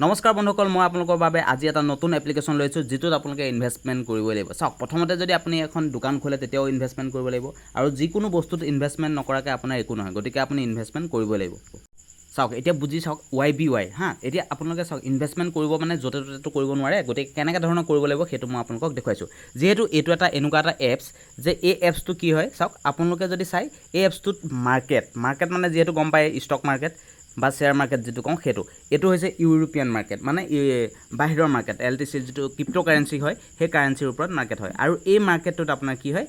নমস্কাৰ বন্ধুসকল, মই আপোনালোকৰ বাবে আজি এটা নতুন এপ্লিকেশ্যন লৈছোঁ যিটোত আপোনালোকে ইনভেষ্টমেণ্ট কৰিবই লাগিব। চাওক, প্ৰথমতে যদি আপুনি এখন দোকান খোলে তেতিয়াও ইনভেষ্টমেণ্ট কৰিব লাগিব, আৰু যিকোনো বস্তুত ইনভেষ্টমেণ্ট নকৰাকৈ আপোনাৰ একো নহয়, গতিকে আপুনি ইনভেষ্টমেণ্ট কৰিবই লাগিব। চাওক, এতিয়া বুজি চাওক YBY হা। এতিয়া আপোনালোকে চাওক, ইনভেষ্টমেণ্ট কৰিব মানে য'তে ত'তেতো কৰিব নোৱাৰে, গতিকে কেনেকৈ ধৰণৰ কৰিব লাগিব সেইটো মই আপোনালোকক দেখুৱাইছোঁ। যিহেতু এইটো এটা এনেকুৱা এটা এপছ যে এই এপছটো কি হয় চাওক, আপোনালোকে যদি চাই এই এপছটোত মাৰ্কেট মানে যিহেতু গম পায় ষ্টক মাৰ্কেট বা শ্বেয়াৰ মাৰ্কেট যিটো কওঁ সেইটো, এইটো হৈছে ইউৰোপিয়ান মাৰ্কেট, মানে বাহিৰৰ মাৰ্কেট। LTC যিটো ক্ৰিপ্ট' কাৰেঞ্চি হয় সেই কাৰেঞ্চিৰ ওপৰত মাৰ্কেট হয়। আৰু এই মাৰ্কেটটোত আপোনাৰ কি হয়,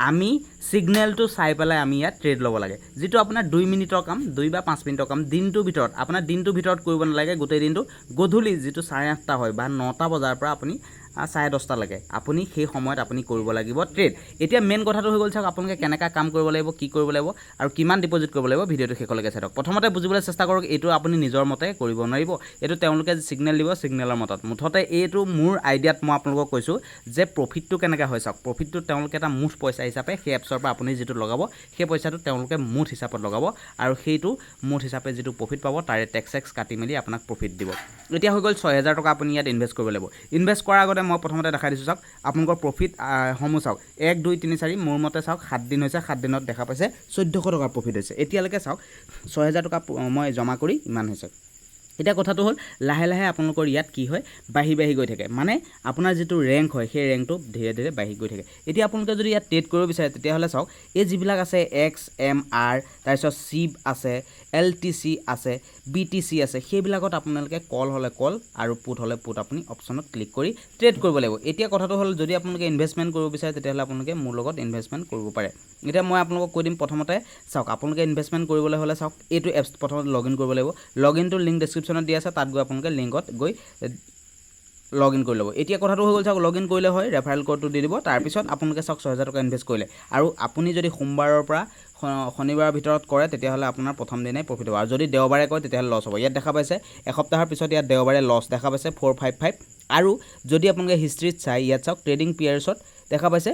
আমি ছিগনেলটো চাই পেলাই আমি ইয়াত ট্ৰেড ল'ব লাগে, যিটো আপোনাৰ 2 মিনিটৰ কাম, 2 বা 5 মিনিটৰ কাম দিনটোৰ ভিতৰত। আপোনাৰ দিনটোৰ ভিতৰত কৰিব নালাগে, গোটেই দিনটো গধূলি যিটো 8:30 হয় বা 9টা বজাৰ পৰা আপুনি 10:30লৈকে আপুনি সেই সময়ত আপুনি কৰিব লাগিব ট্ৰেড। এতিয়া মেইন কথাটো হৈ গ'ল চাওক, আপোনালোকে কেনেকৈ কাম কৰিব লাগিব, কি কৰিব লাগিব আৰু কিমান ডিপ'জিট কৰিব লাগিব, ভিডিঅ'টো শেষলৈকে চাই থাকক। প্ৰথমতে বুজিবলৈ চেষ্টা কৰক, এইটো আপুনি নিজৰ মতে কৰিব নোৱাৰিব, এইটো তেওঁলোকে ছিগনেল দিব, ছিগনেলৰ মুঠতে এইটো মোৰ আইডিয়াত মই আপোনালোকক কৈছোঁ যে প্ৰফিটটো কেনেকৈ হয়। চাওক, প্ৰফিটটো তেওঁলোকে এটা মুঠ পইচা হিচাপে সেই এপছৰ পৰা আপুনি যিটো লগাব সেই পইচাটো তেওঁলোকে মুঠ হিচাপত লগাব, আৰু সেইটো মুঠ হিচাপে যিটো প্ৰফিট পাব তাৰে টেক্স কাটি মেলি আপোনাক প্ৰফিট দিব। এতিয়া হৈ গ'ল 6,000 টকা আপুনি ইয়াত ইনভেষ্ট কৰিব লাগিব। ইনভেষ্ট কৰাৰ আগতে মই প্ৰথমতে দেখাই দিছোঁ, চাওক আপোনালোকৰ প্ৰফিট সমূহ চাওক, 1, 2, 3, 4 মোৰ মতে চাওক 7 দিন হৈছে, 7 দিনত দেখা পাইছে 1400 টকাৰ প্ৰফিট হৈছে। এতিয়ালৈকে চাওক 6,000 টকা মই জমা কৰি ইমান হৈছে। এতিয়া কথাটো হ'ল, লাহে লাহে আপোনালোকৰ ইয়াত কি হয়, বাঢ়ি গৈ থাকে, মানে আপোনাৰ যিটো ৰেংক হয় সেই ৰেংকটো ধীৰে ধীৰে বাঢ়ি গৈ থাকে। এতিয়া আপোনালোকে যদি ইয়াত ট্ৰেড কৰিব বিচাৰে তেতিয়াহ'লে চাওক, এই যিবিলাক আছে XMR, তাৰপিছত SIB আছে, LTC আছে, BTC আছে, সেইবিলাকত আপোনালোকে কল হ'লে কল আৰু পুট হ'লে পুট আপুনি অপশ্যনত ক্লিক কৰি ট্ৰেড কৰিব লাগিব। এতিয়া কথাটো হ'ল, যদি আপোনালোকে ইনভেষ্টমেণ্ট কৰিব বিচাৰে তেতিয়াহ'লে আপোনালোকে মোৰ লগত ইনভেষ্টমেণ্ট কৰিব পাৰে। এতিয়া মই আপোনালোকক কৈ দিম, প্ৰথমতে চাওক আপোনালোকে ইনভেষ্টমেণ্ট কৰিবলৈ হ'লে চাওক, এইটো এপছ প্ৰথমতে লগ ইন কৰিব লাগিব। লগ ইনটোৰ লিংক ডেছক্ৰিপশ্যনত দি আছে, তাত গৈ আপোনালোকে লিংকত গৈ লগ ইন কৰি ল'ব। এতিয়া কথাটো হৈ গ'ল চাওক, লগ ইন কৰিলে হয়, ৰেফাৰেল ক'ডটো দি দিব, তাৰপিছত আপোনালোকে চাওক 6,000 টকা ইনভেষ্ট কৰিলে, আৰু আপুনি যদি সোমবাৰৰ পৰা শনিবাৰৰ ভিতৰত কৰে তেতিয়াহ'লে আপোনাৰ প্ৰথম দিনাই প্ৰফিট হ'ব, আৰু যদি দেওবাৰে কৰে তেতিয়াহ'লে লছ হ'ব। ইয়াত দেখা পাইছে এসপ্তাহৰ পিছত ইয়াত দেওবাৰে লছ দেখা পাইছে 455, আৰু যদি আপোনালোকে হিষ্ট্ৰীত চাই ইয়াত চাওক ট্ৰেডিং পিয়াৰ্ছত দেখা পাইছে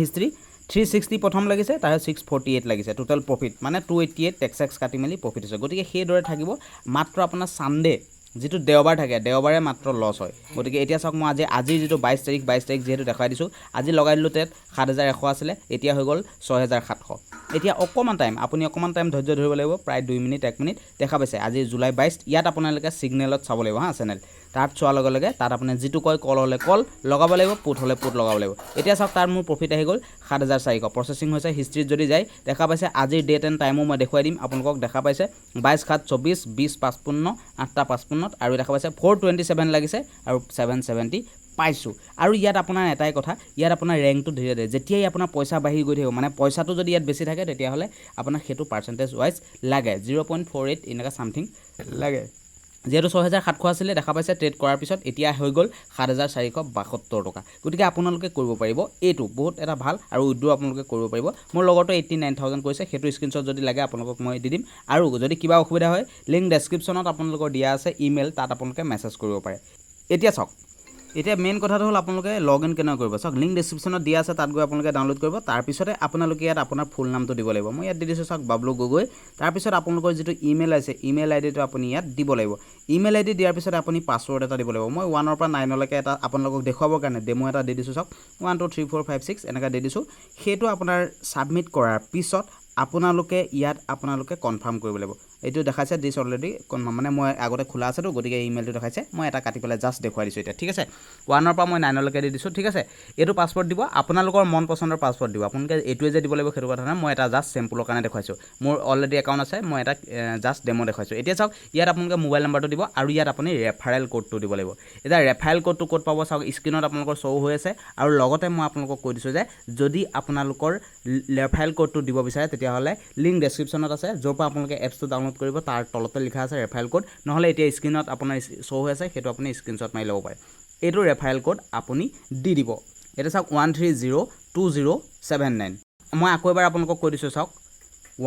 হিষ্ট্ৰী 360 প্ৰথম লাগিছে, তাৰপিছত 648 লাগিছে, টোটেল প্ৰফিট মানে 288 টেক্স কাটি মেলি প্ৰফিট হৈছে। গতিকে সেইদৰে থাকিব, মাত্ৰ আপোনাৰ ছানডে যিটো দেওবাৰ থাকে, দেওবাৰে মাত্ৰ লছ হয়। গতিকে এতিয়া চাওক, মই আজিৰ যিটো 22 তাৰিখ যিহেতু দেখাই দিছোঁ, আজি লগাই দিলোঁ টেট 7,100 আছিলে, এতিয়া হৈ গ'ল 6,700। এতিয়া অকণমান টাইম ধৈৰ্য ধৰিব লাগিব, প্ৰায় 2 মিনিট 1 মিনিট দেখা পাইছে। আজি জুলাই 22, ইয়াত আপোনালোকে ছিগনেলত চাব লাগিব হা, চেনেল তাত চোৱাৰ লগে লগে তাত আপুনি যিটো কয় কল হ'লে কল লগাব লাগিব, পুট হ'লে পুট লগাব লাগিব। এতিয়া চাওক, তাৰ মোৰ প্ৰফিট আহি গ'ল 7,400, প্ৰচেছিং হৈছে। হিষ্ট্ৰীত যদি যায় দেখা পাইছে আজিৰ ডেট এণ্ড টাইমো মই দেখুৱাই দিম আপোনালোকক, দেখা পাইছে 22/7/24, 20/55, 8:55, আৰু দেখা পাইছে 427 লাগিছে আৰু 770 পাইছোঁ। আৰু ইয়াত আপোনাৰ এটাই কথা, ইয়াত আপোনাৰ ৰেংকটো ধীৰে ধীৰে যেতিয়াই আপোনাৰ পইচা বাঢ়ি গৈ থাকিব, মানে পইচাটো যদি ইয়াত বেছি থাকে তেতিয়াহ'লে আপোনাৰ সেইটো পাৰ্চেণ্টেজ ৱাইজ লাগে 0.48 এনেকুৱা ছামথিং লাগে। যিহেতু 6,700 আছিলে দেখা পাইছে, ট্ৰেড কৰাৰ পিছত এতিয়া হৈ গ'ল 7,472 টকা। গতিকে আপোনালোকে কৰিব পাৰিব, এইটো বহুত এটা ভাল, আৰু উইথড্ৰ আপোনালোকে কৰিব পাৰিব। মোৰ লগতো 89,000 কৰিছে, সেইটো স্ক্ৰীনশ্বট যদি লাগে আপোনালোকক মই দি দিম, আৰু যদি কিবা অসুবিধা হয় লিংক ডেছক্ৰিপশ্যনত আপোনালোকৰ দিয়া আছে ইমেইল, তাত আপোনালোকে মেছেজ কৰিব পাৰে। এতিয়া চাওক, এতিয়া মেইন কথাটো হ'ল আপোনালোকে লগ ইন কেনেকৈ কৰিব। চাওক, লিংক ডেছক্ৰিপশ্যনত দিয়া আছে, তাত গৈ আপোনালোকে ডাউনলোড কৰিব, তাৰপিছতে আপোনালোকে ইয়াত আপোনাৰ ফুল নামটো দিব লাগিব। মই ইয়াত দি দিছোঁ চাওক, বাবলু গগৈ। তাৰপিছত আপোনালোকৰ যিটো ইমেইল আছে, ইমেইল আইডিটো আপুনি ইয়াত দিব লাগিব। ইমেইল আইডি দিয়াৰ পিছত আপুনি পাছৱৰ্ড এটা দিব লাগিব। মই 1ৰ পৰা 9লৈকে এটা আপোনালোকক দেখুৱাবৰ কাৰণে ডেমো এটা দি দিছোঁ। চাওক, 1 2 3 4 5 6 এনেকৈ দি দিছোঁ। সেইটো আপোনাৰ ছাবমিট কৰাৰ পিছত আপোনালোকে ইয়াত কনফাৰ্ম কৰিব লাগিব। এইটো দেখাইছে দিছ অলৰেডি কনফাৰ্ম, মানে মই আগতে খোলা আছেতো, গতিকে ইমেইলটো দেখাইছে, মই এটা কাটি পেলাই জাষ্ট দেখুৱাই দিছোঁ এতিয়া, ঠিক আছে। 1ৰ পৰা মই 9লৈকে দি দিছোঁ, ঠিক আছে। এইটো পাছৱৰ্ড দিব, আপোনালোকৰ মন পচন্দৰ পাছৱৰ্ড দিব। আপোনালোকে এইটোৱে যে দিব লাগিব সেইটো কথা নাই, মই এটা জাষ্ট চেম্পুলৰ কাৰণে দেখুৱাইছোঁ। মোৰ অলৰেডি একাউণ্ট আছে, মই এটা জাষ্ট ডেমো দেখুৱাইছোঁ। এতিয়া চাওক, ইয়াত আপোনালোকে মোবাইল নাম্বাৰটো দিব, আৰু ইয়াত আপুনি ৰেফাৰেল ক'ডটো দিব লাগিব। এতিয়া ৰেফাৰেল ক'ডটো ক'ত পাব চাওক, স্ক্ৰীনত আপোনালোকৰ শ্ব' হৈ আছে, আৰু লগতে মই আপোনালোকক কৈ দিছোঁ যে যদি আপোনালোকৰ ৰেফাৰেল ক'ডটো দিব বিচাৰে তেতিয়াহ'লে লিংক ডেছক্ৰিপশ্যনত আছে, য'ৰ পৰা আপোনালোকে এপছটো ডাউনলোড কৰিব, তাৰ তলতে লিখা আছে ৰেফাৰেল ক'ড, নহ'লে এতিয়া স্ক্ৰীনত আপোনাৰ শ্ব' হৈ আছে, সেইটো আপুনি স্ক্ৰীনশ্বট মাৰি ল'ব পাৰে। এইটো ৰেফাৰেল ক'ড আপুনি দি দিব। এতিয়া চাওক 1302079, মই আকৌ এবাৰ আপোনালোকক কৈ দিছোঁ, চাওক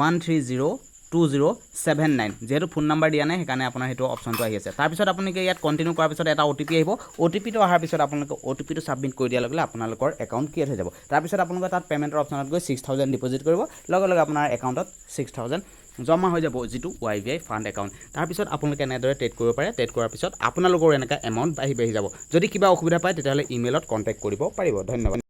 1302079, যিহেতু ফোন নাম্বাৰ দিয়া নাই সেইকাৰণে আপোনাৰ সেইটো অপশ্যনটো আহি আছে। তাৰপিছত আপোনালোকে ইয়াত কণ্টিনিউ কৰাৰ পিছত এটা OTP আহিব, OTPটো অহাৰ পিছত আপোনালোকে OTPটো ছাবমিট কৰি দিয়াৰ লগে লগে আপোনালোকৰ একাউণ্ট ক্ৰিয়েট হৈ যাব। তাৰপিছত আপোনালোকে তাত পে'মেণ্টৰ অপশ্যনত গৈ 6,000 ডিপ'জিট কৰিব, লগে লগে আপোনাৰ একাউণ্টত 6,000 জমা হৈ যাব যিটো YBI ফাণ্ড একাউণ্ট তাৰপিছত আপোনালোকে এনেদৰে ট্ৰেড কৰিব পাৰে ট্ৰেড কৰাৰ পিছত আপোনালোকৰ এনেকুৱা এমাউণ্ট বাঢ়ি যাব যদি কিবা অসুবিধা পায় তেতিয়াহ'লে ইমেইলত কণ্টেক্ট কৰিব পাৰিব ধন্যবাদ